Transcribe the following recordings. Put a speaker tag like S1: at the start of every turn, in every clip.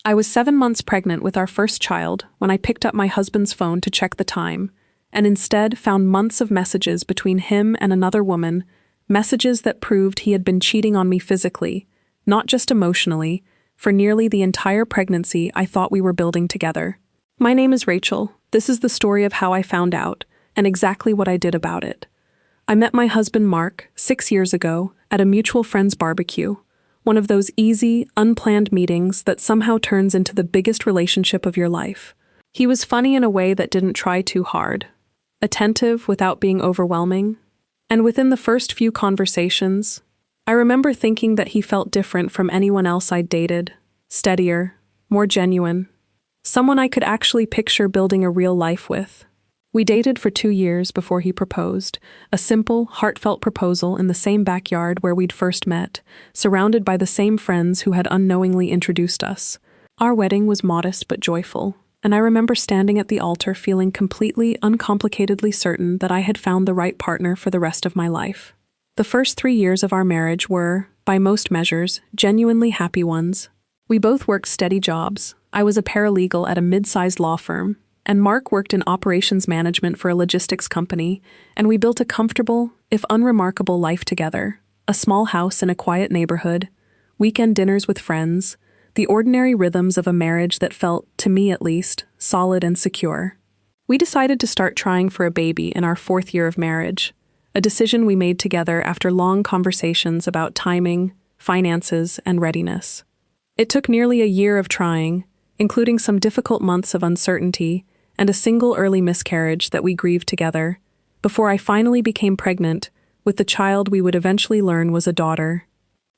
S1: I was 7 months pregnant with our first child when I picked up my husband's phone to check the time, and instead found months of messages between him and another woman, messages that proved he had been cheating on me physically, not just emotionally, for nearly the entire pregnancy I thought we were building together. My name is Rachel. This is the story of how I found out, and exactly what I did about it. I met my husband Mark 6 years ago at a mutual friend's barbecue, one of those easy, unplanned meetings that somehow turns into the biggest relationship of your life. He was funny in a way that didn't try too hard, attentive without being overwhelming, and within the first few conversations, I remember thinking that he felt different from anyone else I'd dated, steadier, more genuine, someone I could actually picture building a real life with. We dated for 2 years before he proposed, a simple, heartfelt proposal in the same backyard where we'd first met, surrounded by the same friends who had unknowingly introduced us. Our wedding was modest but joyful, and I remember standing at the altar feeling completely, uncomplicatedly certain that I had found the right partner for the rest of my life. The first 3 years of our marriage were, by most measures, genuinely happy ones. We both worked steady jobs. I was a paralegal at a mid-sized law firm, and Mark worked in operations management for a logistics company, and we built a comfortable, if unremarkable, life together. A small house in a quiet neighborhood, weekend dinners with friends, the ordinary rhythms of a marriage that felt, to me at least, solid and secure. We decided to start trying for a baby in our 4th year of marriage, a decision we made together after long conversations about timing, finances, and readiness. It took nearly a year of trying, including some difficult months of uncertainty, and a single early miscarriage that we grieved together, before I finally became pregnant with the child we would eventually learn was a daughter.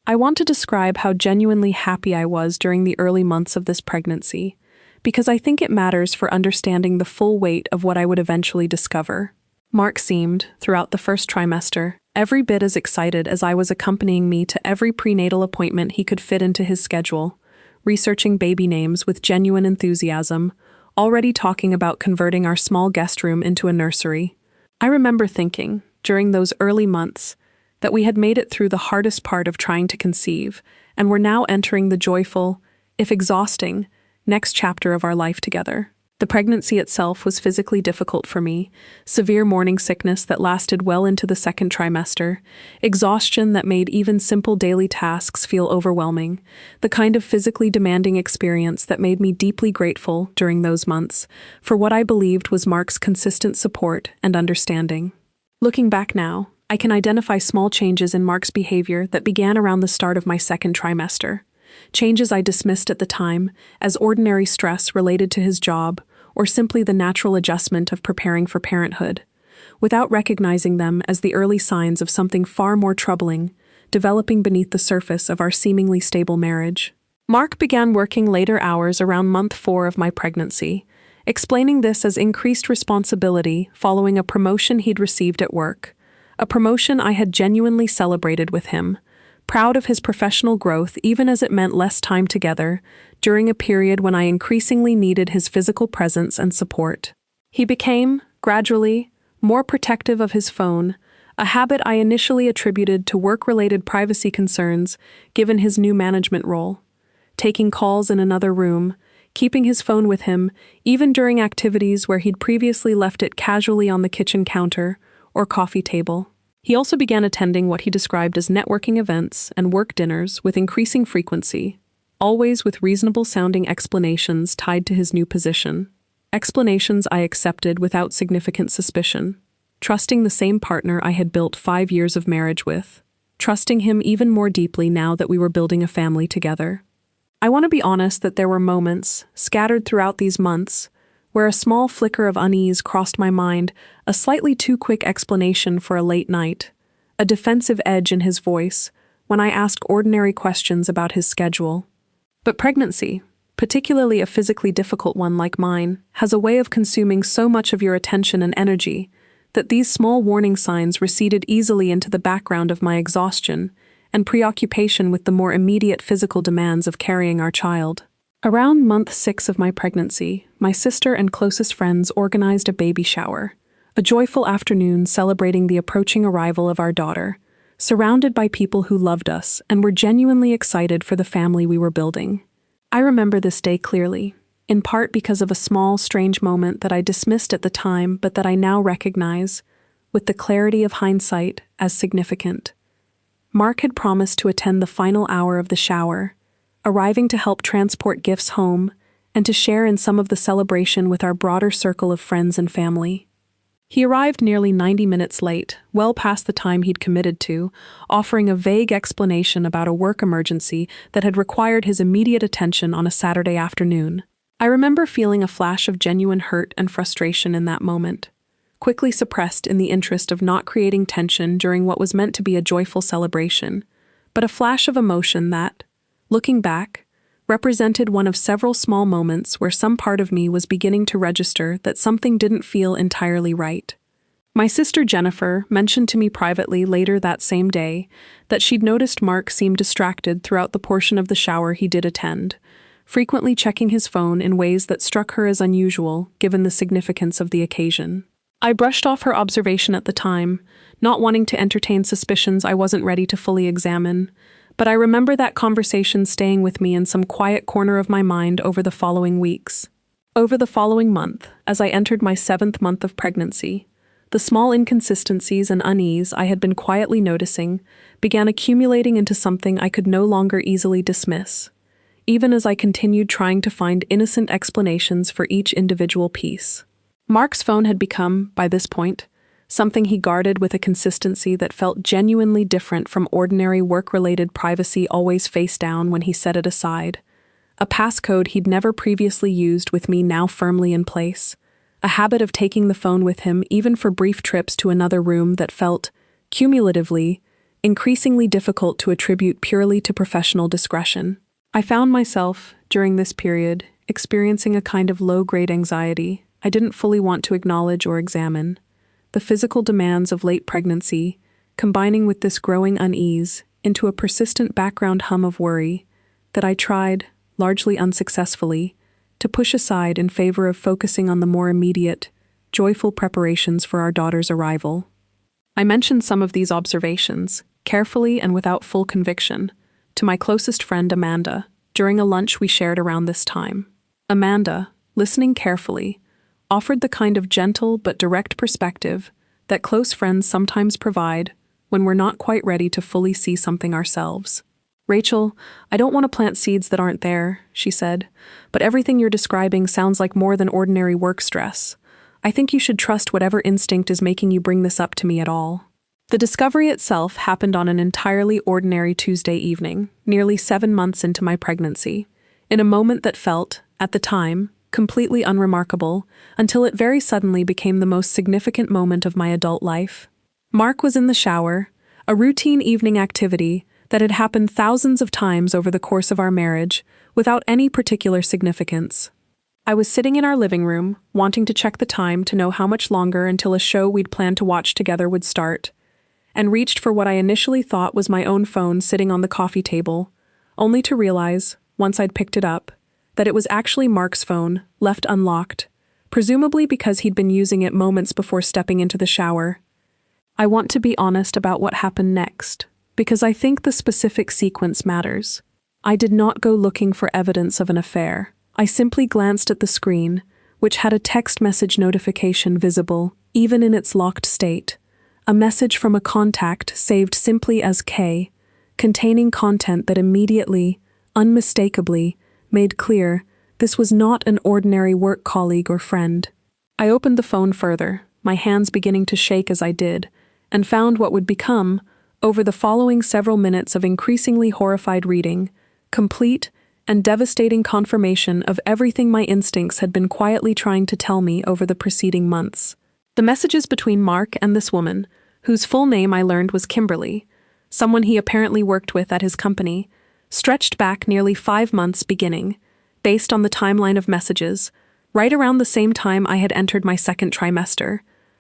S1: I want to describe how genuinely happy I was during the early months of this pregnancy, because I think it matters for understanding the full weight of what I would eventually discover. Mark seemed, throughout the first trimester, every bit as excited as I was accompanying me to every prenatal appointment he could fit into his schedule, researching baby names with genuine enthusiasm, already talking about converting our small guest room into a nursery. I remember thinking, during those early months, that we had made it through the hardest part of trying to conceive, and were now entering the joyful, if exhausting, next chapter of our life together. The pregnancy itself was physically difficult for me, severe morning sickness that lasted well into the 2nd trimester, exhaustion that made even simple daily tasks feel overwhelming, the kind of physically demanding experience that made me deeply grateful during those months for what I believed was Mark's consistent support and understanding. Looking back now, I can identify small changes in Mark's behavior that began around the start of my 2nd trimester. Changes I dismissed at the time as ordinary stress related to his job, or simply the natural adjustment of preparing for parenthood, without recognizing them as the early signs of something far more troubling, developing beneath the surface of our seemingly stable marriage. Mark began working later hours around month 4 of my pregnancy, explaining this as increased responsibility following a promotion he'd received at work, a promotion I had genuinely celebrated with him, proud of his professional growth even as it meant less time together, during a period when I increasingly needed his physical presence and support. He became, gradually, more protective of his phone, a habit I initially attributed to work-related privacy concerns given his new management role. Taking calls in another room, keeping his phone with him, even during activities where he'd previously left it casually on the kitchen counter or coffee table. He also began attending what he described as networking events and work dinners with increasing frequency, always with reasonable-sounding explanations tied to his new position. Explanations I accepted without significant suspicion, trusting the same partner I had built 5 years of marriage with, trusting him even more deeply now that we were building a family together. I want to be honest that there were moments, scattered throughout these months, where a small flicker of unease crossed my mind, a slightly too quick explanation for a late night, a defensive edge in his voice when I asked ordinary questions about his schedule. But pregnancy, particularly a physically difficult one like mine, has a way of consuming so much of your attention and energy that these small warning signs receded easily into the background of my exhaustion and preoccupation with the more immediate physical demands of carrying our child. Around month 6 of my pregnancy, my sister and closest friends organized a baby shower, a joyful afternoon celebrating the approaching arrival of our daughter, surrounded by people who loved us and were genuinely excited for the family we were building. I remember this day clearly, in part because of a small, strange moment that I dismissed at the time but that I now recognize, with the clarity of hindsight, as significant. Mark had promised to attend the final hour of the shower, arriving to help transport gifts home and to share in some of the celebration with our broader circle of friends and family. He arrived nearly 90 minutes late, well past the time he'd committed to, offering a vague explanation about a work emergency that had required his immediate attention on a Saturday afternoon. I remember feeling a flash of genuine hurt and frustration in that moment, quickly suppressed in the interest of not creating tension during what was meant to be a joyful celebration, but a flash of emotion that, looking back, represented one of several small moments where some part of me was beginning to register that something didn't feel entirely right. My sister Jennifer mentioned to me privately later that same day that she'd noticed Mark seemed distracted throughout the portion of the shower he did attend, frequently checking his phone in ways that struck her as unusual given the significance of the occasion. I brushed off her observation at the time, not wanting to entertain suspicions I wasn't ready to fully examine, but I remember that conversation staying with me in some quiet corner of my mind over the following weeks. Over the following month, as I entered my 7th month of pregnancy, the small inconsistencies and unease I had been quietly noticing began accumulating into something I could no longer easily dismiss, even as I continued trying to find innocent explanations for each individual piece. Mark's phone had become, by this point, something he guarded with a consistency that felt genuinely different from ordinary work-related privacy always face down when he set it aside. A passcode he'd never previously used with me now firmly in place. A habit of taking the phone with him even for brief trips to another room that felt, cumulatively, increasingly difficult to attribute purely to professional discretion. I found myself, during this period, experiencing a kind of low-grade anxiety I didn't fully want to acknowledge or examine. The physical demands of late pregnancy, combining with this growing unease into a persistent background hum of worry that I tried, largely unsuccessfully, to push aside in favor of focusing on the more immediate, joyful preparations for our daughter's arrival. I mentioned some of these observations, carefully and without full conviction, to my closest friend Amanda, during a lunch we shared around this time. Amanda, listening carefully, offered the kind of gentle but direct perspective that close friends sometimes provide when we're not quite ready to fully see something ourselves. "Rachel, I don't want to plant seeds that aren't there," she said, "but everything you're describing sounds like more than ordinary work stress. I think you should trust whatever instinct is making you bring this up to me at all." The discovery itself happened on an entirely ordinary Tuesday evening, nearly 7 months into my pregnancy, in a moment that felt, at the time, completely unremarkable, until it very suddenly became the most significant moment of my adult life. Mark was in the shower, a routine evening activity that had happened thousands of times over the course of our marriage, without any particular significance. I was sitting in our living room, wanting to check the time to know how much longer until a show we'd planned to watch together would start, and reached for what I initially thought was my own phone sitting on the coffee table, only to realize, once I'd picked it up, that it was actually Mark's phone, left unlocked, presumably because he'd been using it moments before stepping into the shower. I want to be honest about what happened next, because I think the specific sequence matters. I did not go looking for evidence of an affair. I simply glanced at the screen, which had a text message notification visible, even in its locked state. A message from a contact saved simply as K, containing content that immediately, unmistakably, made clear this was not an ordinary work colleague or friend. I opened the phone further, my hands beginning to shake as I did, and found what would become, over the following several minutes of increasingly horrified reading, complete and devastating confirmation of everything my instincts had been quietly trying to tell me over the preceding months. The messages between Mark and this woman, whose full name I learned was Kimberly, someone he apparently worked with at his company, stretched back nearly 5 months beginning, based on the timeline of messages, right around the same time I had entered my 2nd trimester,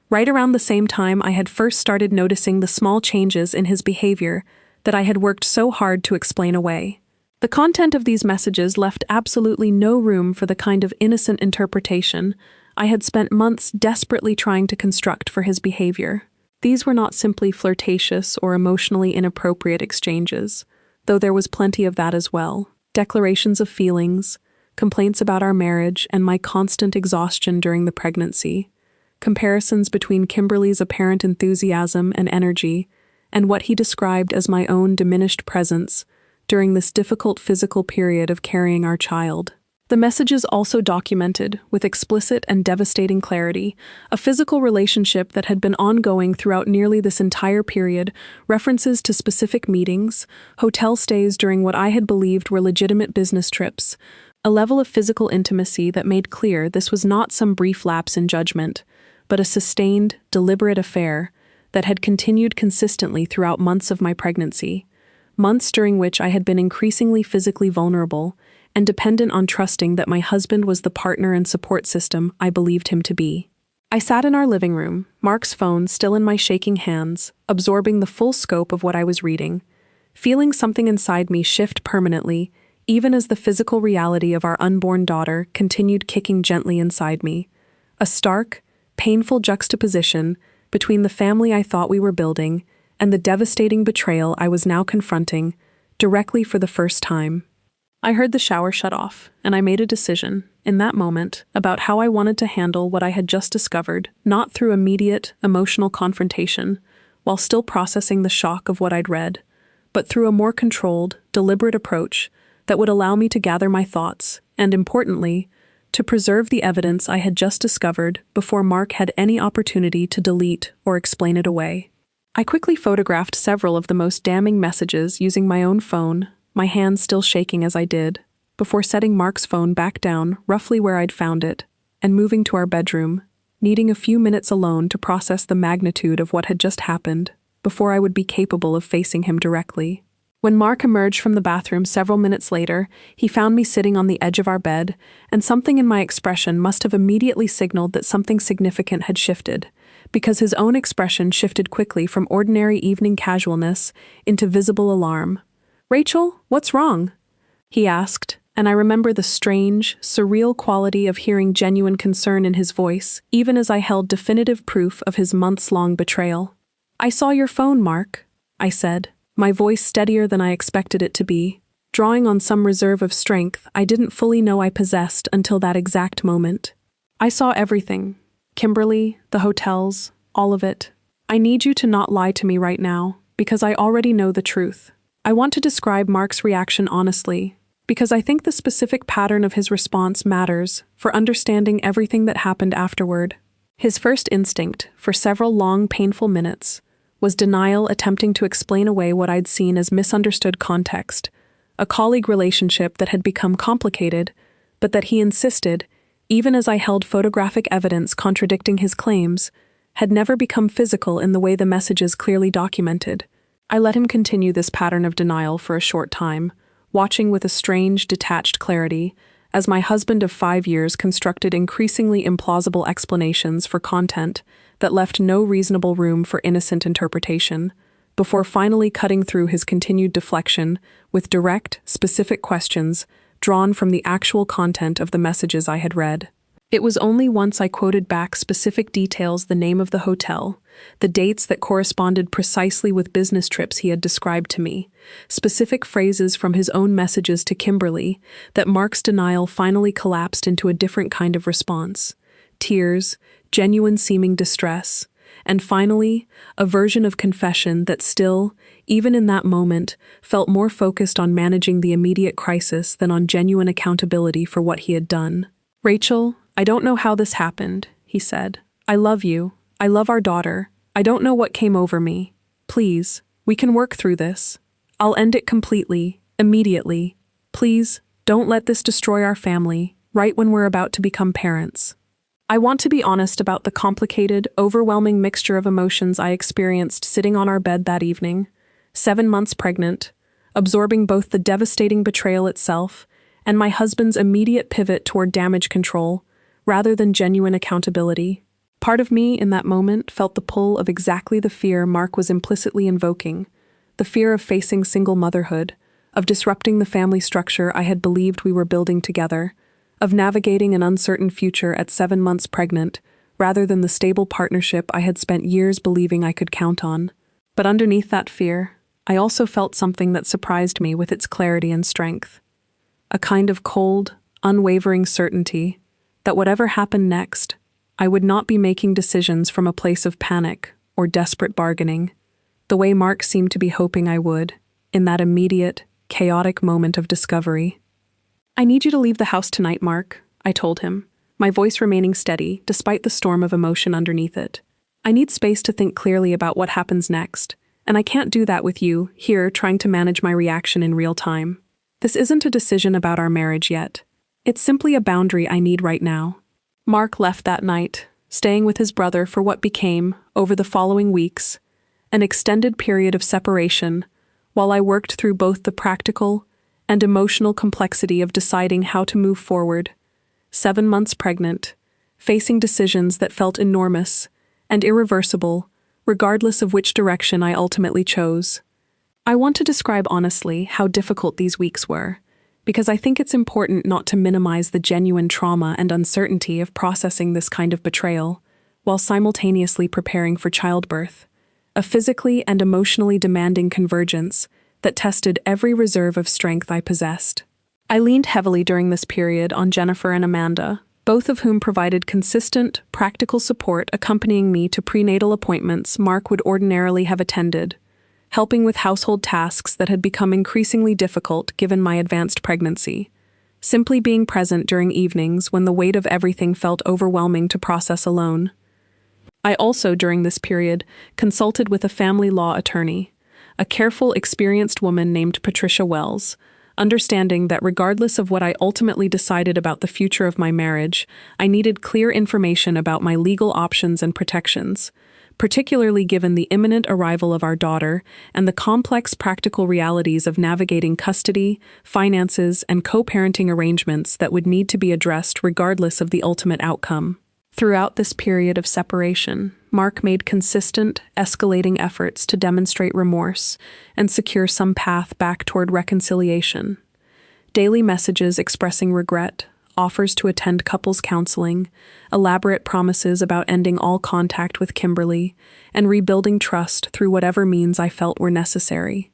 S1: right around the same time I had first started noticing the small changes in his behavior that I had worked so hard to explain away. The content of these messages left absolutely no room for the kind of innocent interpretation I had spent months desperately trying to construct for his behavior. These were not simply flirtatious or emotionally inappropriate exchanges, though there was plenty of that as well. declarations of feelings, complaints about our marriage, and my constant exhaustion during the pregnancy, comparisons between Kimberly's apparent enthusiasm and energy, and what he described as my own diminished presence during this difficult physical period of carrying our child. The messages also documented, with explicit and devastating clarity, a physical relationship that had been ongoing throughout nearly this entire period, references to specific meetings, hotel stays during what I had believed were legitimate business trips, a level of physical intimacy that made clear this was not some brief lapse in judgment, but a sustained, deliberate affair that had continued consistently throughout months of my pregnancy, months during which I had been increasingly physically vulnerable and dependent on trusting that my husband was the partner and support system I believed him to be. I sat in our living room, Mark's phone still in my shaking hands, absorbing the full scope of what I was reading, feeling something inside me shift permanently, even as the physical reality of our unborn daughter continued kicking gently inside me. A stark, painful juxtaposition between the family I thought we were building and the devastating betrayal I was now confronting, directly for the first time. I heard the shower shut off, and I made a decision, in that moment, about how I wanted to handle what I had just discovered, not through immediate, emotional confrontation, while still processing the shock of what I'd read, but through a more controlled, deliberate approach that would allow me to gather my thoughts, and importantly, to preserve the evidence I had just discovered before Mark had any opportunity to delete or explain it away. I quickly photographed several of the most damning messages using my own phone, my hands still shaking as I did, before setting Mark's phone back down roughly where I'd found it, and moving to our bedroom, needing a few minutes alone to process the magnitude of what had just happened, before I would be capable of facing him directly. When Mark emerged from the bathroom several minutes later, he found me sitting on the edge of our bed, and something in my expression must have immediately signaled that something significant had shifted, because his own expression shifted quickly from ordinary evening casualness into visible alarm. "Rachel, what's wrong?" he asked, and I remember the strange, surreal quality of hearing genuine concern in his voice, even as I held definitive proof of his months-long betrayal. "I saw your phone, Mark," I said, my voice steadier than I expected it to be, drawing on some reserve of strength I didn't fully know I possessed until that exact moment. "I saw everything. Kimberly, the hotels, all of it. I need you to not lie to me right now, because I already know the truth." I want to describe Mark's reaction honestly, because I think the specific pattern of his response matters for understanding everything that happened afterward. His first instinct, for several long, painful minutes, was denial, attempting to explain away what I'd seen as misunderstood context, a colleague relationship that had become complicated, but that he insisted, even as I held photographic evidence contradicting his claims, had never become physical in the way the messages clearly documented. I let him continue this pattern of denial for a short time, watching with a strange, detached clarity, as my husband of 5 years constructed increasingly implausible explanations for content that left no reasonable room for innocent interpretation, before finally cutting through his continued deflection with direct, specific questions drawn from the actual content of the messages I had read. It was only once I quoted back specific details, the name of the hotel, the dates that corresponded precisely with business trips he had described to me, specific phrases from his own messages to Kimberly, that Mark's denial finally collapsed into a different kind of response. Tears, genuine seeming distress, and finally, a version of confession that still, even in that moment, felt more focused on managing the immediate crisis than on genuine accountability for what he had done. "Rachel, I don't know how this happened," he said. "I love you. I love our daughter. I don't know what came over me. Please, we can work through this. I'll end it completely, immediately. Please, don't let this destroy our family, right when we're about to become parents." I want to be honest about the complicated, overwhelming mixture of emotions I experienced sitting on our bed that evening, 7 months pregnant, absorbing both the devastating betrayal itself and my husband's immediate pivot toward damage control, rather than genuine accountability. Part of me, in that moment, felt the pull of exactly the fear Mark was implicitly invoking, the fear of facing single motherhood, of disrupting the family structure I had believed we were building together, of navigating an uncertain future at 7 months pregnant, rather than the stable partnership I had spent years believing I could count on. But underneath that fear, I also felt something that surprised me with its clarity and strength. a kind of cold, unwavering certainty that whatever happened next, I would not be making decisions from a place of panic or desperate bargaining, the way Mark seemed to be hoping I would, in that immediate, chaotic moment of discovery. "I need you to leave the house tonight, Mark," I told him, my voice remaining steady despite the storm of emotion underneath it. "I need space to think clearly about what happens next, and I can't do that with you here trying to manage my reaction in real time. This isn't a decision about our marriage yet. It's simply a boundary I need right now." Mark left that night, staying with his brother for what became, over the following weeks, an extended period of separation, while I worked through both the practical and emotional complexity of deciding how to move forward. 7 months pregnant, facing decisions that felt enormous and irreversible, regardless of which direction I ultimately chose. I want to describe honestly how difficult these weeks were, because I think it's important not to minimize the genuine trauma and uncertainty of processing this kind of betrayal, while simultaneously preparing for childbirth, a physically and emotionally demanding convergence that tested every reserve of strength I possessed. I leaned heavily during this period on Jennifer and Amanda, both of whom provided consistent, practical support accompanying me to prenatal appointments Mark would ordinarily have attended, helping with household tasks that had become increasingly difficult given my advanced pregnancy, simply being present during evenings when the weight of everything felt overwhelming to process alone. I also, during this period, consulted with a family law attorney, a careful, experienced woman named Patricia Wells, understanding that regardless of what I ultimately decided about the future of my marriage, I needed clear information about my legal options and protections, particularly given the imminent arrival of our daughter and the complex practical realities of navigating custody, finances, and co-parenting arrangements that would need to be addressed regardless of the ultimate outcome. Throughout this period of separation, Mark made consistent, escalating efforts to demonstrate remorse and secure some path back toward reconciliation. Daily messages expressing regret, offers to attend couples counseling, elaborate promises about ending all contact with Kimberly, and rebuilding trust through whatever means I felt were necessary.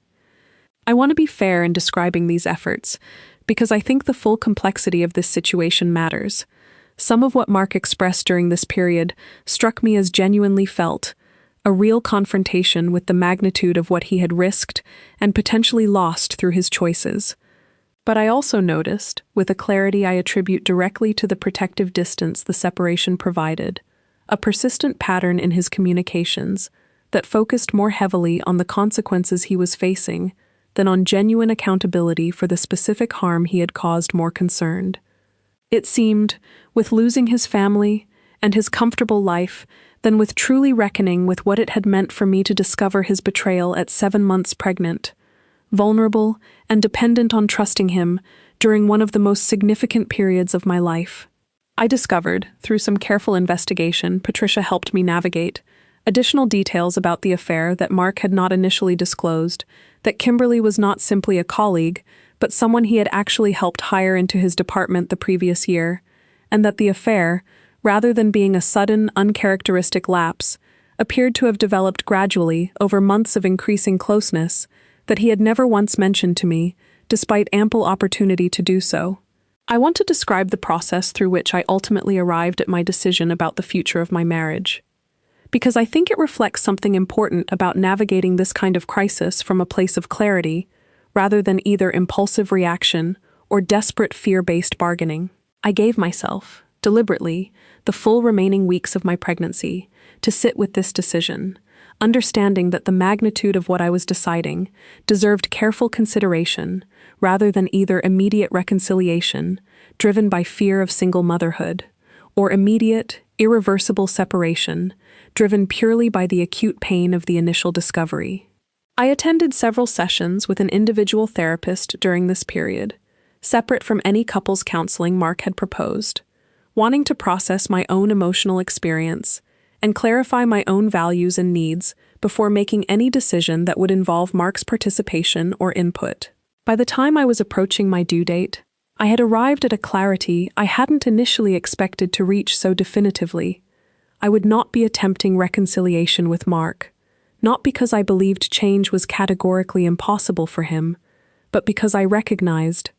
S1: I want to be fair in describing these efforts, because I think the full complexity of this situation matters. Some of what Mark expressed during this period struck me as genuinely felt, a real confrontation with the magnitude of what he had risked and potentially lost through his choices. But I also noticed, with a clarity I attribute directly to the protective distance the separation provided, a persistent pattern in his communications that focused more heavily on the consequences he was facing than on genuine accountability for the specific harm he had caused more concerned. It seemed, with losing his family and his comfortable life, than with truly reckoning with what it had meant for me to discover his betrayal at 7 months pregnant, vulnerable and dependent on trusting him during one of the most significant periods of my life. I discovered, through some careful investigation Patricia helped me navigate, additional details about the affair that Mark had not initially disclosed, that Kimberly was not simply a colleague, but someone he had actually helped hire into his department the previous year, and that the affair, rather than being a sudden, uncharacteristic lapse, appeared to have developed gradually over months of increasing closeness that he had never once mentioned to me, despite ample opportunity to do so. I want to describe the process through which I ultimately arrived at my decision about the future of my marriage, because I think it reflects something important about navigating this kind of crisis from a place of clarity, rather than either impulsive reaction or desperate fear-based bargaining. I gave myself, deliberately, the full remaining weeks of my pregnancy to sit with this decision, understanding that the magnitude of what I was deciding deserved careful consideration rather than either immediate reconciliation, driven by fear of single motherhood, or immediate, irreversible separation, driven purely by the acute pain of the initial discovery. I attended several sessions with an individual therapist during this period, separate from any couples counseling Mark had proposed, wanting to process my own emotional experience and clarify my own values and needs before making any decision that would involve Mark's participation or input. By the time I was approaching my due date, I had arrived at a clarity I hadn't initially expected to reach so definitively. I would not be attempting reconciliation with Mark, not because I believed change was categorically impossible for him, but because I recognized,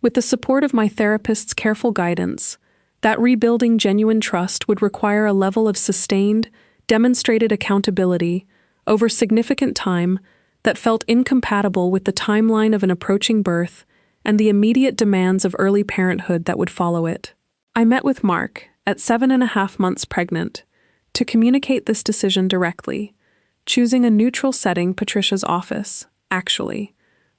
S1: With the support of my therapist's careful guidance, that rebuilding genuine trust would require a level of sustained, demonstrated accountability over significant time that felt incompatible with the timeline of an approaching birth and the immediate demands of early parenthood that would follow it. I met with Mark, at 7.5 months pregnant, to communicate this decision directly, choosing a neutral setting, Patricia's office, actually,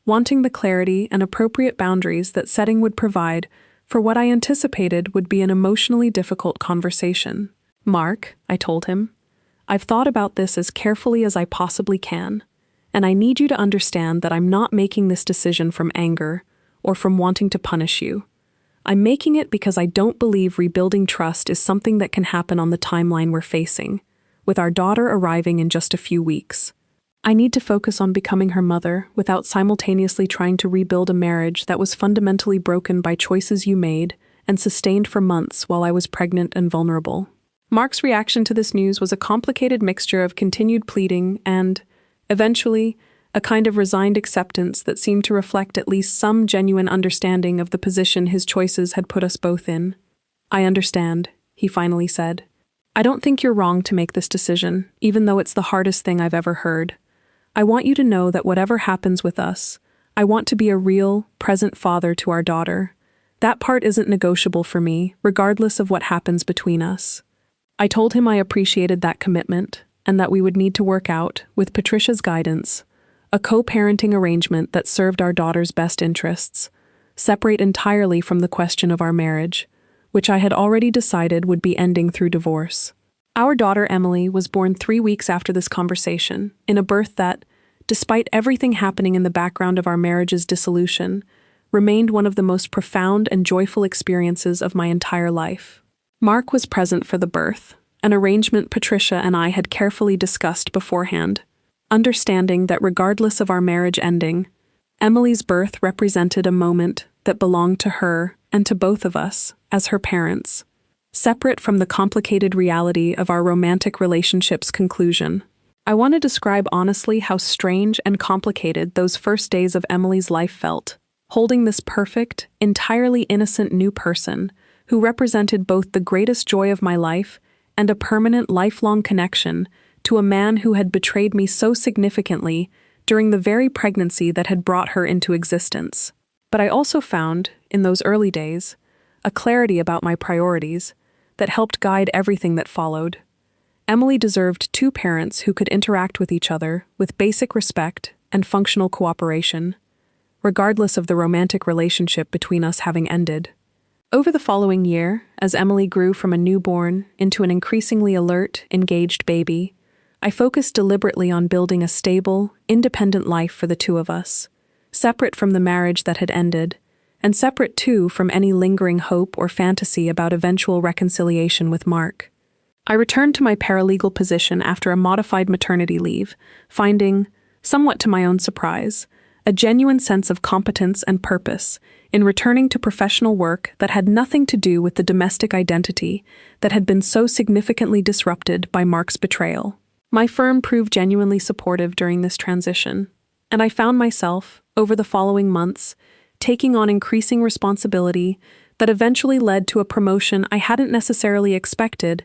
S1: wanting the clarity and appropriate boundaries that setting would provide for what I anticipated would be an emotionally difficult conversation. Mark, I told him, I've thought about this as carefully as I possibly can, and I need you to understand that I'm not making this decision from anger or from wanting to punish you. I'm making it because I don't believe rebuilding trust is something that can happen on the timeline we're facing, with our daughter arriving in just a few weeks. I need to focus on becoming her mother without simultaneously trying to rebuild a marriage that was fundamentally broken by choices you made and sustained for months while I was pregnant and vulnerable. Mark's reaction to this news was a complicated mixture of continued pleading and, eventually, a kind of resigned acceptance that seemed to reflect at least some genuine understanding of the position his choices had put us both in. I understand, he finally said. I don't think you're wrong to make this decision, even though it's the hardest thing I've ever heard. I want you to know that whatever happens with us, I want to be a real, present father to our daughter. That part isn't negotiable for me, regardless of what happens between us. I told him I appreciated that commitment, and that we would need to work out, with Patricia's guidance, a co-parenting arrangement that served our daughter's best interests, separate entirely from the question of our marriage, which I had already decided would be ending through divorce. Our daughter Emily was born 3 weeks after this conversation, in a birth that, despite everything happening in the background of our marriage's dissolution, remained one of the most profound and joyful experiences of my entire life. Mark was present for the birth, an arrangement Patricia and I had carefully discussed beforehand, understanding that regardless of our marriage ending, Emily's birth represented a moment that belonged to her and to both of us as her parents, separate from the complicated reality of our romantic relationship's conclusion. I want to describe honestly how strange and complicated those first days of Emily's life felt, holding this perfect, entirely innocent new person who represented both the greatest joy of my life and a permanent lifelong connection to a man who had betrayed me so significantly during the very pregnancy that had brought her into existence. But I also found, in those early days, a clarity about my priorities that helped guide everything that followed. Emily deserved 2 parents who could interact with each other with basic respect and functional cooperation, regardless of the romantic relationship between us having ended. Over the following year, as Emily grew from a newborn into an increasingly alert, engaged baby, I focused deliberately on building a stable, independent life for the 2 of us, separate from the marriage that had ended, and separate too from any lingering hope or fantasy about eventual reconciliation with Mark. I returned to my paralegal position after a modified maternity leave, finding, somewhat to my own surprise, a genuine sense of competence and purpose in returning to professional work that had nothing to do with the domestic identity that had been so significantly disrupted by Mark's betrayal. My firm proved genuinely supportive during this transition, and I found myself, over the following months, taking on increasing responsibility that eventually led to a promotion I hadn't necessarily expected,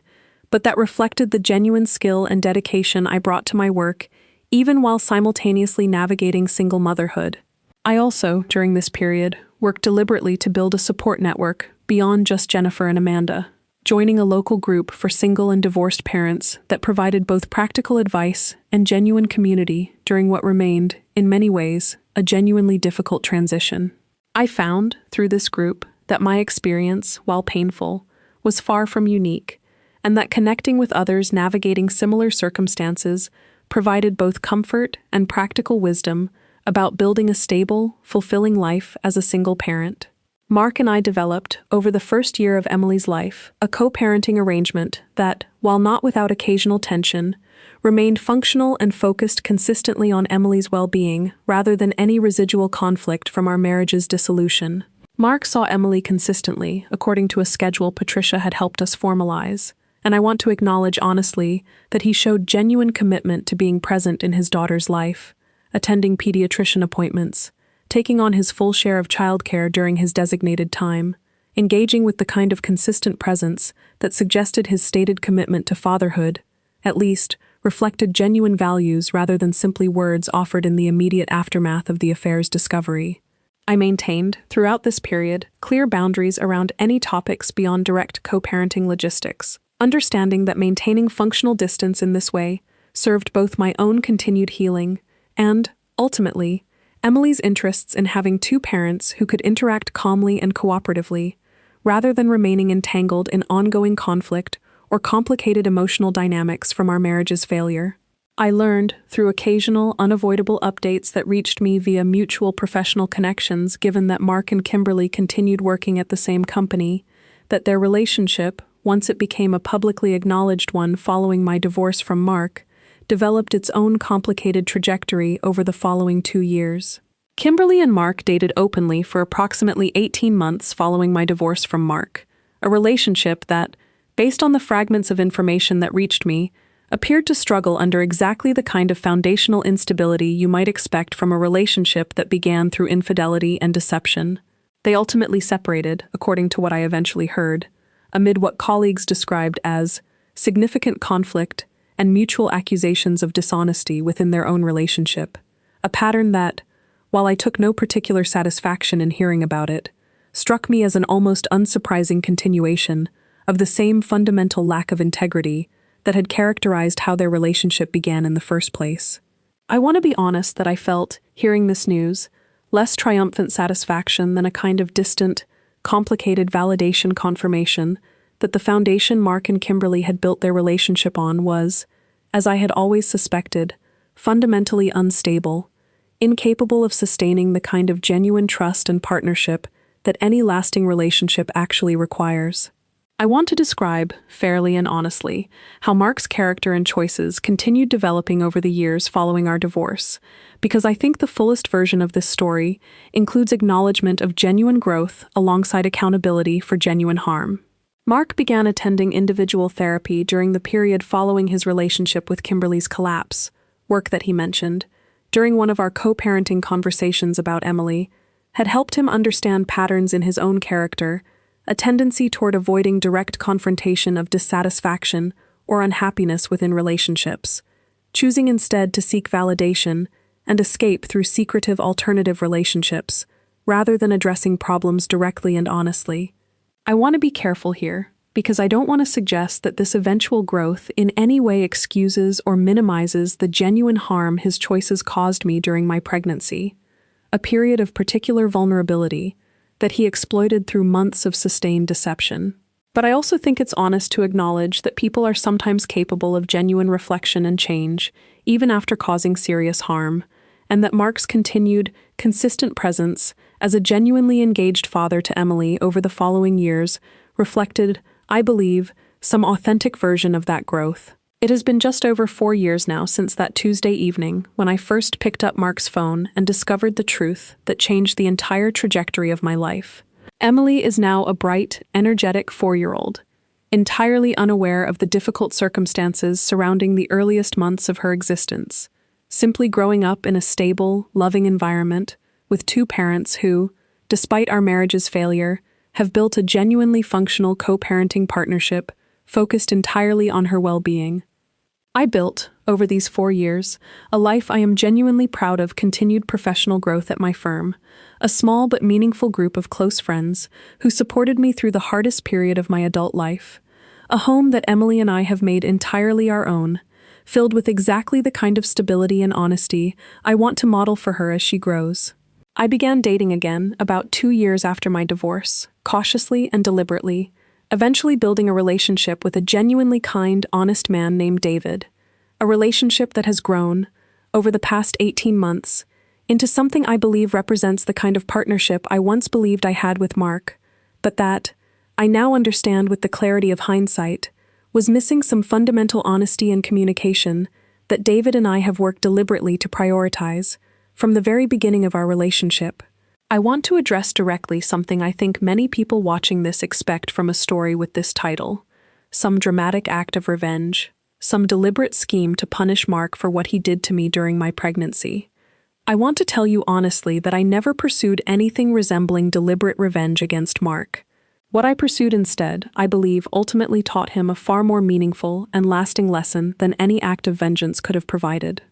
S1: but that reflected the genuine skill and dedication I brought to my work, even while simultaneously navigating single motherhood. I also, during this period, worked deliberately to build a support network beyond just Jennifer and Amanda, joining a local group for single and divorced parents that provided both practical advice and genuine community during what remained, in many ways, a genuinely difficult transition. I found, through this group, that my experience, while painful, was far from unique, and that connecting with others navigating similar circumstances provided both comfort and practical wisdom about building a stable, fulfilling life as a single parent. Mark and I developed, over the first year of Emily's life, a co-parenting arrangement that, while not without occasional tension, remained functional and focused consistently on Emily's well-being rather than any residual conflict from our marriage's dissolution. Mark saw Emily consistently, according to a schedule Patricia had helped us formalize, and I want to acknowledge honestly that he showed genuine commitment to being present in his daughter's life, attending pediatrician appointments, taking on his full share of childcare during his designated time, engaging with the kind of consistent presence that suggested his stated commitment to fatherhood, at least, reflected genuine values rather than simply words offered in the immediate aftermath of the affair's discovery. I maintained, throughout this period, clear boundaries around any topics beyond direct co-parenting logistics, understanding that maintaining functional distance in this way served both my own continued healing and, ultimately, Emily's interests in having two parents who could interact calmly and cooperatively, rather than remaining entangled in ongoing conflict or complicated emotional dynamics from our marriage's failure. I learned, through occasional, unavoidable updates that reached me via mutual professional connections, given that Mark and Kimberly continued working at the same company, that their relationship, once it became a publicly acknowledged one following my divorce from Mark, developed its own complicated trajectory over the following 2 years. Kimberly and Mark dated openly for approximately 18 months following my divorce from Mark, a relationship that, based on the fragments of information that reached me, appeared to struggle under exactly the kind of foundational instability you might expect from a relationship that began through infidelity and deception. They ultimately separated, according to what I eventually heard, amid what colleagues described as significant conflict and mutual accusations of dishonesty within their own relationship, a pattern that, while I took no particular satisfaction in hearing about it, struck me as an almost unsurprising continuation of the same fundamental lack of integrity that had characterized how their relationship began in the first place. I want to be honest that I felt, hearing this news, less triumphant satisfaction than a kind of distant, complicated validation confirmation that the foundation Mark and Kimberly had built their relationship on was, as I had always suspected, fundamentally unstable, incapable of sustaining the kind of genuine trust and partnership that any lasting relationship actually requires. I want to describe, fairly and honestly, how Mark's character and choices continued developing over the years following our divorce, because I think the fullest version of this story includes acknowledgement of genuine growth alongside accountability for genuine harm. Mark began attending individual therapy during the period following his relationship with Kimberly's collapse, work that he mentioned, during one of our co-parenting conversations about Emily, had helped him understand patterns in his own character, a tendency toward avoiding direct confrontation of dissatisfaction or unhappiness within relationships, choosing instead to seek validation and escape through secretive alternative relationships, rather than addressing problems directly and honestly. I want to be careful here, because I don't want to suggest that this eventual growth in any way excuses or minimizes the genuine harm his choices caused me during my pregnancy, a period of particular vulnerability that he exploited through months of sustained deception. But I also think it's honest to acknowledge that people are sometimes capable of genuine reflection and change, even after causing serious harm, and that Mark's continued, consistent presence as a genuinely engaged father to Emily over the following years reflected, I believe, some authentic version of that growth. It has been just over 4 years now since that Tuesday evening when I first picked up Mark's phone and discovered the truth that changed the entire trajectory of my life. Emily is now a bright, energetic 4-year-old, entirely unaware of the difficult circumstances surrounding the earliest months of her existence, simply growing up in a stable, loving environment with two parents who, despite our marriage's failure, have built a genuinely functional co-parenting partnership focused entirely on her well-being. I built, over these 4 years, a life I am genuinely proud of. Continued professional growth at my firm, a small but meaningful group of close friends who supported me through the hardest period of my adult life, a home that Emily and I have made entirely our own, filled with exactly the kind of stability and honesty I want to model for her as she grows. I began dating again about 2 years after my divorce, cautiously and deliberately, eventually building a relationship with a genuinely kind, honest man named David, a relationship that has grown, over the past 18 months, into something I believe represents the kind of partnership I once believed I had with Mark, but that, I now understand with the clarity of hindsight, was missing some fundamental honesty and communication that David and I have worked deliberately to prioritize from the very beginning of our relationship. I want to address directly something I think many people watching this expect from a story with this title: some dramatic act of revenge, some deliberate scheme to punish Mark for what he did to me during my pregnancy. I want to tell you honestly that I never pursued anything resembling deliberate revenge against Mark. What I pursued instead, I believe, ultimately taught him a far more meaningful and lasting lesson than any act of vengeance could have provided.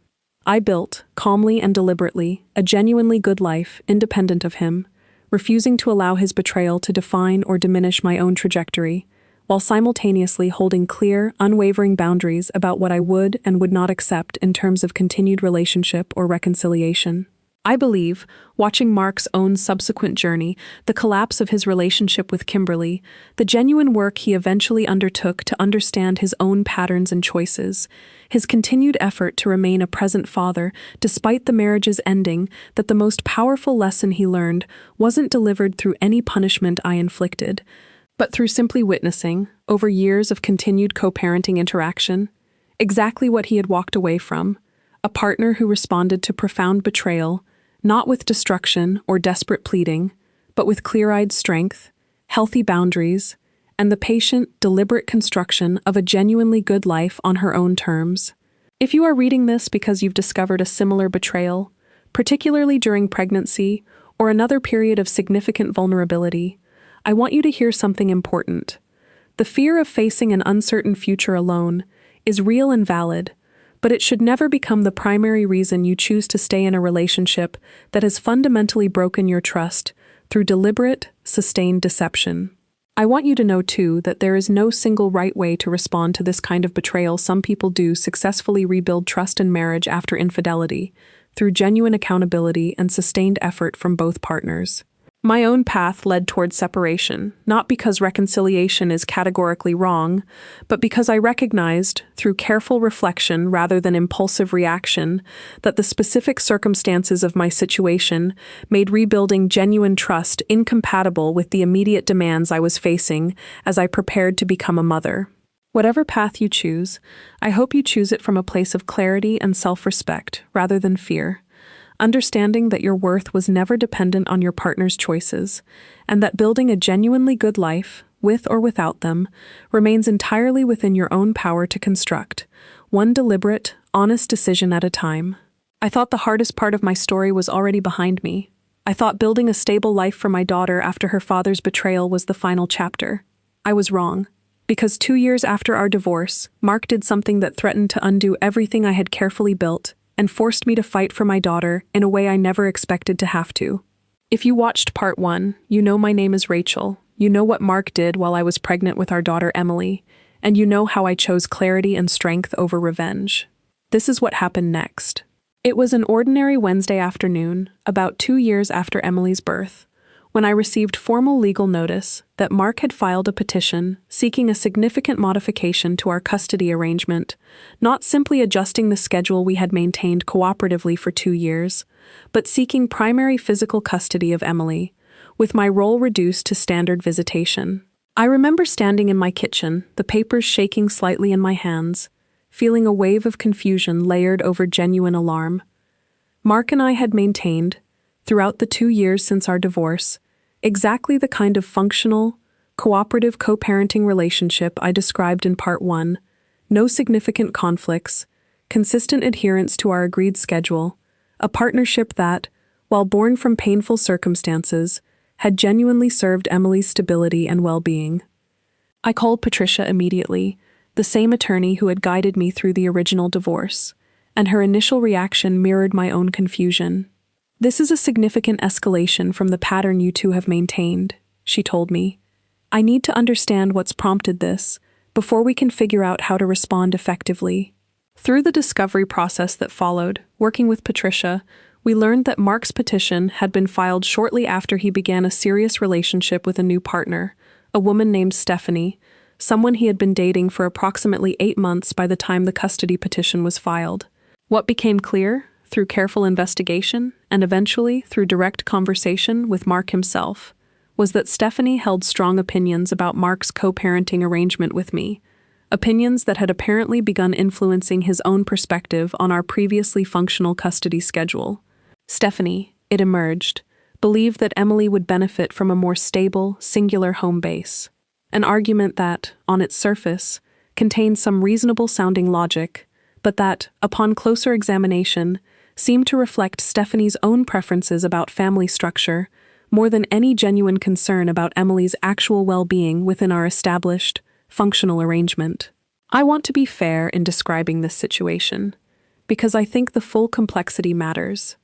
S1: I built, calmly and deliberately, a genuinely good life independent of him, refusing to allow his betrayal to define or diminish my own trajectory, while simultaneously holding clear, unwavering boundaries about what I would and would not accept in terms of continued relationship or reconciliation. I believe, watching Mark's own subsequent journey, the collapse of his relationship with Kimberly, the genuine work he eventually undertook to understand his own patterns and choices, his continued effort to remain a present father despite the marriage's ending, that the most powerful lesson he learned wasn't delivered through any punishment I inflicted, but through simply witnessing, over years of continued co-parenting interaction, exactly what he had walked away from: a partner who responded to profound betrayal, not with destruction or desperate pleading, but with clear-eyed strength, healthy boundaries, and the patient, deliberate construction of a genuinely good life on her own terms. If you are reading this because you've discovered a similar betrayal, particularly during pregnancy or another period of significant vulnerability, I want you to hear something important. The fear of facing an uncertain future alone is real and valid, but it should never become the primary reason you choose to stay in a relationship that has fundamentally broken your trust through deliberate, sustained deception. I want you to know, too, that there is no single right way to respond to this kind of betrayal. Some people do successfully rebuild trust in marriage after infidelity, through genuine accountability and sustained effort from both partners. My own path led toward separation, not because reconciliation is categorically wrong, but because I recognized, through careful reflection rather than impulsive reaction, that the specific circumstances of my situation made rebuilding genuine trust incompatible with the immediate demands I was facing as I prepared to become a mother. Whatever path you choose, I hope you choose it from a place of clarity and self-respect rather than fear, understanding that your worth was never dependent on your partner's choices, and that building a genuinely good life, with or without them, remains entirely within your own power to construct, one deliberate, honest decision at a time. I thought the hardest part of my story was already behind me. I thought building a stable life for my daughter after her father's betrayal was the final chapter. I was wrong, because 2 years after our divorce, Mark did something that threatened to undo everything I had carefully built, and forced me to fight for my daughter in a way I never expected to have to. If you watched part 1, you know my name is Rachel, you know what Mark did while I was pregnant with our daughter Emily, and you know how I chose clarity and strength over revenge. This is what happened next. It was an ordinary Wednesday afternoon, about 2 years after Emily's birth, when I received formal legal notice that Mark had filed a petition seeking a significant modification to our custody arrangement, not simply adjusting the schedule we had maintained cooperatively for 2 years, but seeking primary physical custody of Emily, with my role reduced to standard visitation. I remember standing in my kitchen, the papers shaking slightly in my hands, feeling a wave of confusion layered over genuine alarm. Mark and I had maintained, throughout the 2 years since our divorce, exactly the kind of functional, cooperative co-parenting relationship I described in part 1, no significant conflicts, consistent adherence to our agreed schedule, a partnership that, while born from painful circumstances, had genuinely served Emily's stability and well-being. I called Patricia immediately, the same attorney who had guided me through the original divorce, and her initial reaction mirrored my own confusion. "This is a significant escalation from the pattern you two have maintained," she told me. "I need to understand what's prompted this before we can figure out how to respond effectively." Through the discovery process that followed, working with Patricia, we learned that Mark's petition had been filed shortly after he began a serious relationship with a new partner, a woman named Stephanie, someone he had been dating for approximately 8 months by the time the custody petition was filed. What became clear, through careful investigation, and eventually through direct conversation with Mark himself, was that Stephanie held strong opinions about Mark's co-parenting arrangement with me, opinions that had apparently begun influencing his own perspective on our previously functional custody schedule. Stephanie, it emerged, believed that Emily would benefit from a more stable, singular home base, an argument that, on its surface, contained some reasonable-sounding logic, but that, upon closer examination, seemed to reflect Stephanie's own preferences about family structure, more than any genuine concern about Emily's actual well-being within our established, functional arrangement. I want to be fair in describing this situation, because I think the full complexity matters.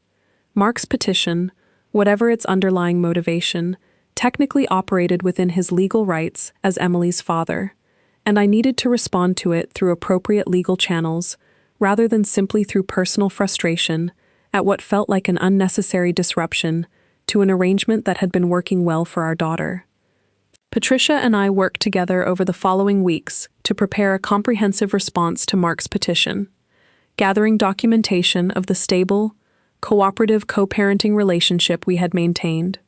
S1: Mark's petition, whatever its underlying motivation, technically operated within his legal rights as Emily's father, and I needed to respond to it through appropriate legal channels, rather than simply through personal frustration at what felt like an unnecessary disruption to an arrangement that had been working well for our daughter. Patricia and I worked together over the following weeks to prepare a comprehensive response to Mark's petition, gathering documentation of the stable, cooperative co-parenting relationship we had maintained,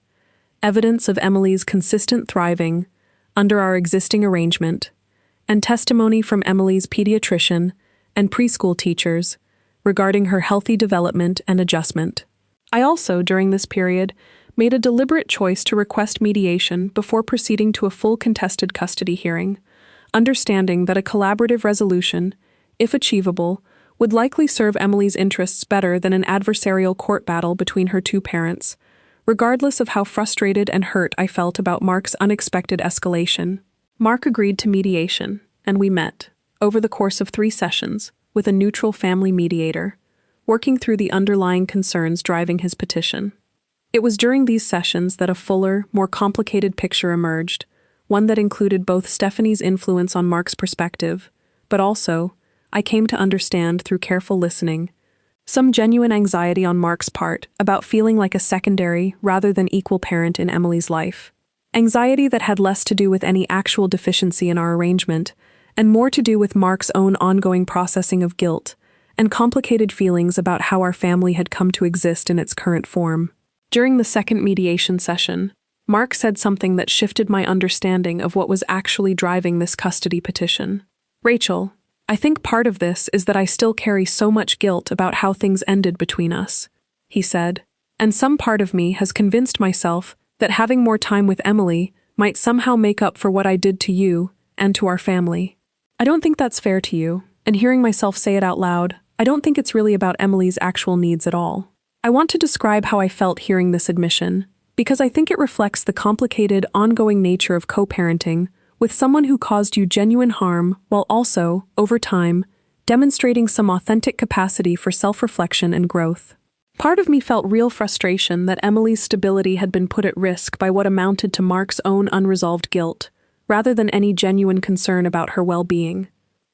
S1: evidence of Emily's consistent thriving under our existing arrangement, and testimony from Emily's pediatrician and preschool teachers regarding her healthy development and adjustment. I also, during this period, made a deliberate choice to request mediation before proceeding to a full contested custody hearing, understanding that a collaborative resolution, if achievable, would likely serve Emily's interests better than an adversarial court battle between her two parents, regardless of how frustrated and hurt I felt about Mark's unexpected escalation. Mark agreed to mediation, and we met, over the course of 3 sessions, with a neutral family mediator, working through the underlying concerns driving his petition. It was during these sessions that a fuller, more complicated picture emerged, one that included both Stephanie's influence on Mark's perspective, but also, I came to understand through careful listening, some genuine anxiety on Mark's part about feeling like a secondary rather than equal parent in Emily's life. Anxiety that had less to do with any actual deficiency in our arrangement, and more to do with Mark's own ongoing processing of guilt, and complicated feelings about how our family had come to exist in its current form. During the second mediation session, Mark said something that shifted my understanding of what was actually driving this custody petition. "Rachel, I think part of this is that I still carry so much guilt about how things ended between us," he said, "and some part of me has convinced myself that having more time with Emily might somehow make up for what I did to you and to our family. I don't think that's fair to you, and hearing myself say it out loud, I don't think it's really about Emily's actual needs at all. I want to describe how I felt hearing this admission, because I think it reflects the complicated, ongoing nature of co-parenting with someone who caused you genuine harm while also, over time, demonstrating some authentic capacity for self-reflection and growth. Part of me felt real frustration that Emily's stability had been put at risk by what amounted to Mark's own unresolved guilt, rather than any genuine concern about her well-being.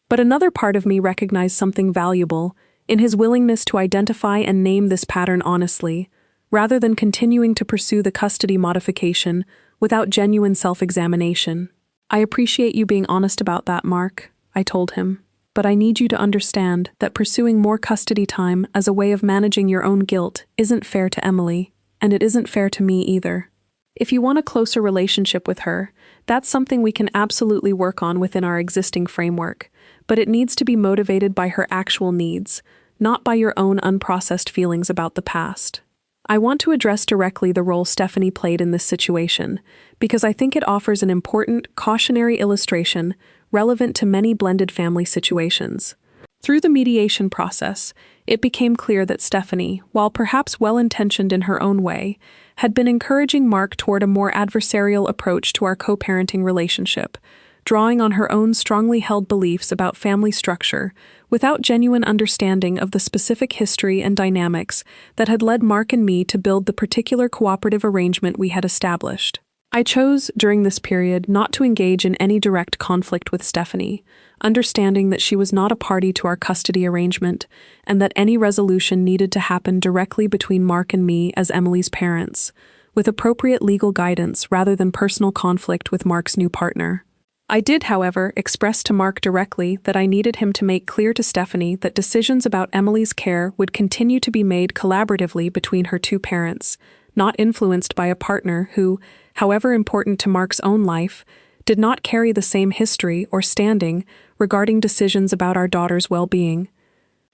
S1: But another part of me recognized something valuable in his willingness to identify and name this pattern honestly, rather than continuing to pursue the custody modification without genuine self-examination. "I appreciate you being honest about that, Mark," I told him, "but I need you to understand that pursuing more custody time as a way of managing your own guilt isn't fair to Emily, and it isn't fair to me either. If you want a closer relationship with her, that's something we can absolutely work on within our existing framework, but it needs to be motivated by her actual needs, not by your own unprocessed feelings about the past." I want to address directly the role Stephanie played in this situation, because I think it offers an important, cautionary illustration relevant to many blended family situations. Through the mediation process, it became clear that Stephanie, while perhaps well-intentioned in her own way, had been encouraging Mark toward a more adversarial approach to our co-parenting relationship, drawing on her own strongly held beliefs about family structure, without genuine understanding of the specific history and dynamics that had led Mark and me to build the particular cooperative arrangement we had established. I chose, during this period, not to engage in any direct conflict with Stephanie, understanding that she was not a party to our custody arrangement, and that any resolution needed to happen directly between Mark and me as Emily's parents, with appropriate legal guidance rather than personal conflict with Mark's new partner. I did, however, express to Mark directly that I needed him to make clear to Stephanie that decisions about Emily's care would continue to be made collaboratively between her two parents, not influenced by a partner who, however important to Mark's own life, did not carry the same history or standing regarding decisions about our daughter's well-being.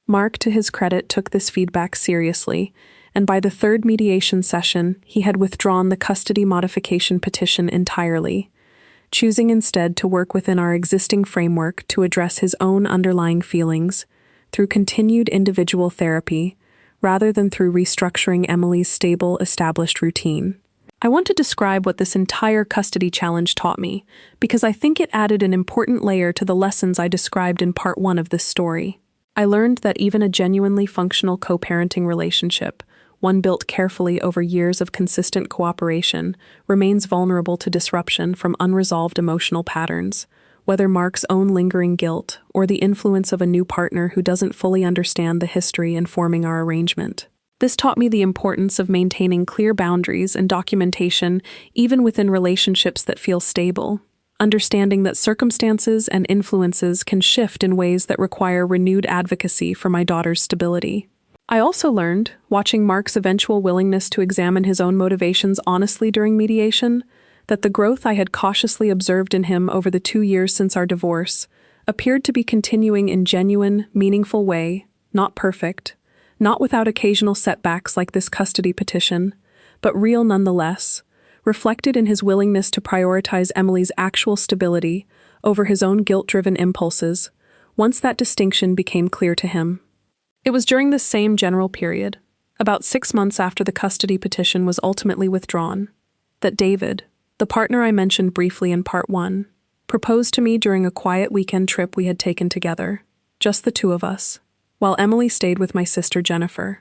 S1: Mark, to his credit, took this feedback seriously, and by the third mediation session, he had withdrawn the custody modification petition entirely, choosing instead to work within our existing framework to address his own underlying feelings through continued individual therapy, rather than through restructuring Emily's stable, established routine. I want to describe what this entire custody challenge taught me, because I think it added an important layer to the lessons I described in part 1 of this story. I learned that even a genuinely functional co-parenting relationship, one built carefully over years of consistent cooperation, remains vulnerable to disruption from unresolved emotional patterns, whether Mark's own lingering guilt or the influence of a new partner who doesn't fully understand the history informing our arrangement. This taught me the importance of maintaining clear boundaries and documentation even within relationships that feel stable, understanding that circumstances and influences can shift in ways that require renewed advocacy for my daughter's stability. I also learned, watching Mark's eventual willingness to examine his own motivations honestly during mediation, that the growth I had cautiously observed in him over the 2 years since our divorce appeared to be continuing in genuine, meaningful way, not perfect, not without occasional setbacks like this custody petition, but real nonetheless, reflected in his willingness to prioritize Emily's actual stability over his own guilt-driven impulses, once that distinction became clear to him. It was during this same general period, about 6 months after the custody petition was ultimately withdrawn, that David, the partner I mentioned briefly in part 1, proposed to me during a quiet weekend trip we had taken together, just the two of us, while Emily stayed with my sister Jennifer.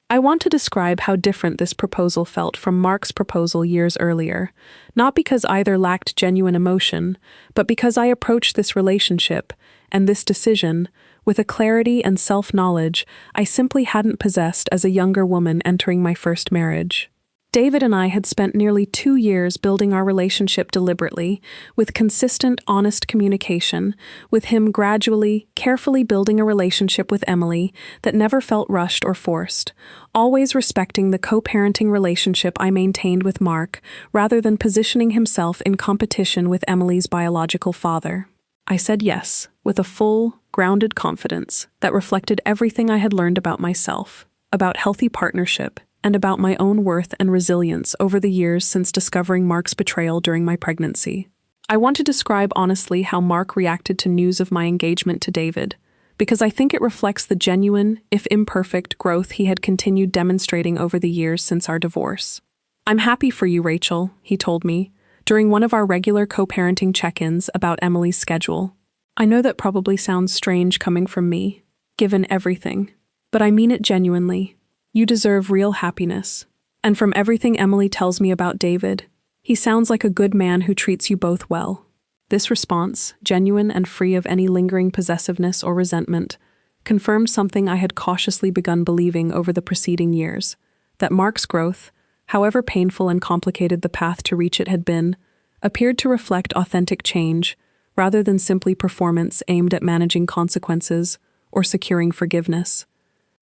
S1: I want to describe how different this proposal felt from Mark's proposal years earlier, not because either lacked genuine emotion, but because I approached this relationship and this decision with a clarity and self-knowledge I simply hadn't possessed as a younger woman entering my first marriage. David and I had spent nearly 2 years building our relationship deliberately, with consistent, honest communication, with him gradually, carefully building a relationship with Emily that never felt rushed or forced, always respecting the co-parenting relationship I maintained with Mark, rather than positioning himself in competition with Emily's biological father. I said yes, with a full, grounded confidence that reflected everything I had learned about myself, about healthy partnership, and about my own worth and resilience over the years since discovering Mark's betrayal during my pregnancy. I want to describe honestly how Mark reacted to news of my engagement to David, because I think it reflects the genuine, if imperfect, growth he had continued demonstrating over the years since our divorce. "I'm happy for you, Rachel," he told me, during one of our regular co-parenting check-ins about Emily's schedule. "I know that probably sounds strange coming from me, given everything, but I mean it genuinely. You deserve real happiness. And from everything Emily tells me about David, he sounds like a good man who treats you both well." This response, genuine and free of any lingering possessiveness or resentment, confirmed something I had cautiously begun believing over the preceding years, that Mark's growth, however painful and complicated the path to reach it had been, appeared to reflect authentic change, rather than simply performance aimed at managing consequences or securing forgiveness.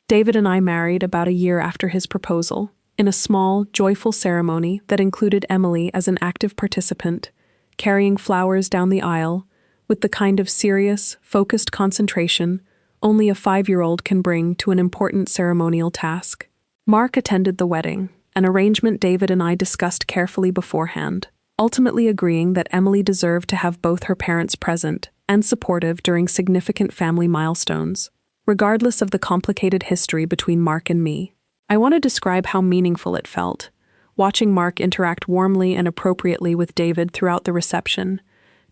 S1: David and I married about a year after his proposal, in a small, joyful ceremony that included Emily as an active participant, carrying flowers down the aisle, with the kind of serious, focused concentration only a 5-year-old can bring to an important ceremonial task. Mark attended the wedding, an arrangement David and I discussed carefully beforehand, ultimately agreeing that Emily deserved to have both her parents present and supportive during significant family milestones, regardless of the complicated history between Mark and me. I want to describe how meaningful it felt, watching Mark interact warmly and appropriately with David throughout the reception,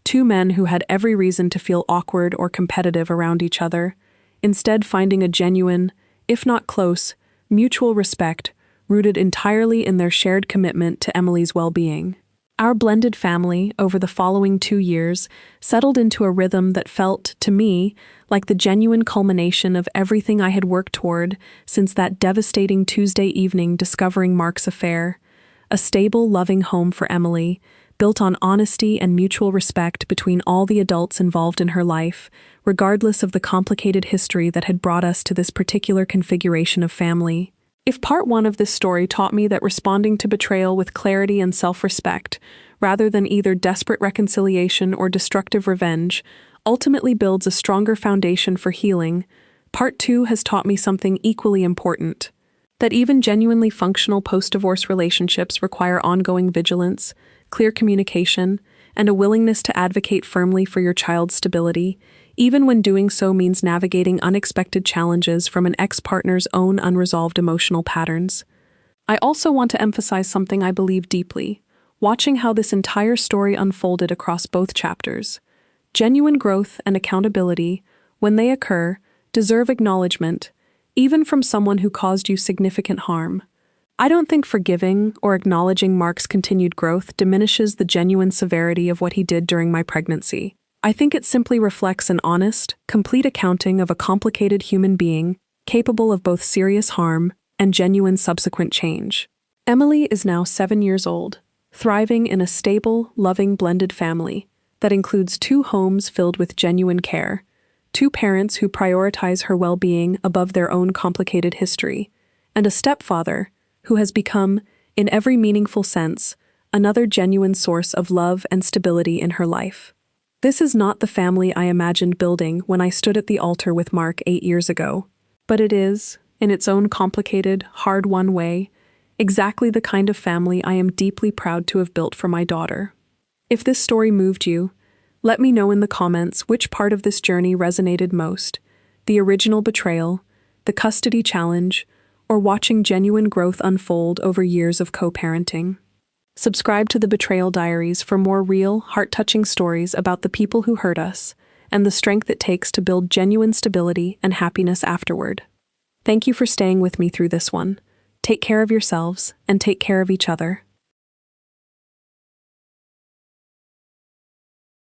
S1: two men who had every reason to feel awkward or competitive around each other, instead finding a genuine, if not close, mutual respect rooted entirely in their shared commitment to Emily's well-being. Our blended family, over the following 2 years, settled into a rhythm that felt, to me, like the genuine culmination of everything I had worked toward since that devastating Tuesday evening discovering Mark's affair. A stable, loving home for Emily, built on honesty and mutual respect between all the adults involved in her life, regardless of the complicated history that had brought us to this particular configuration of family. If part 1 of this story taught me that responding to betrayal with clarity and self-respect, rather than either desperate reconciliation or destructive revenge, ultimately builds a stronger foundation for healing, part 2 has taught me something equally important: that even genuinely functional post-divorce relationships require ongoing vigilance, clear communication, and a willingness to advocate firmly for your child's stability, even when doing so means navigating unexpected challenges from an ex-partner's own unresolved emotional patterns. I also want to emphasize something I believe deeply, watching how this entire story unfolded across both chapters. Genuine growth and accountability, when they occur, deserve acknowledgement, even from someone who caused you significant harm. I don't think forgiving or acknowledging Mark's continued growth diminishes the genuine severity of what he did during my pregnancy. I think it simply reflects an honest, complete accounting of a complicated human being, capable of both serious harm and genuine subsequent change. Emily is now 7 years old, thriving in a stable, loving blended family that includes 2 homes filled with genuine care, 2 parents who prioritize her well-being above their own complicated history, and a stepfather who has become, in every meaningful sense, another genuine source of love and stability in her life. This is not the family I imagined building when I stood at the altar with Mark 8 years ago, but it is, in its own complicated, hard-won way, exactly the kind of family I am deeply proud to have built for my daughter. If this story moved you, let me know in the comments which part of this journey resonated most: the original betrayal, the custody challenge, or watching genuine growth unfold over years of co-parenting. Subscribe to the Betrayal Diaries for more real, heart-touching stories about the people who hurt us and the strength it takes to build genuine stability and happiness afterward. Thank you for staying with me through this one. Take care of yourselves and take care of each other.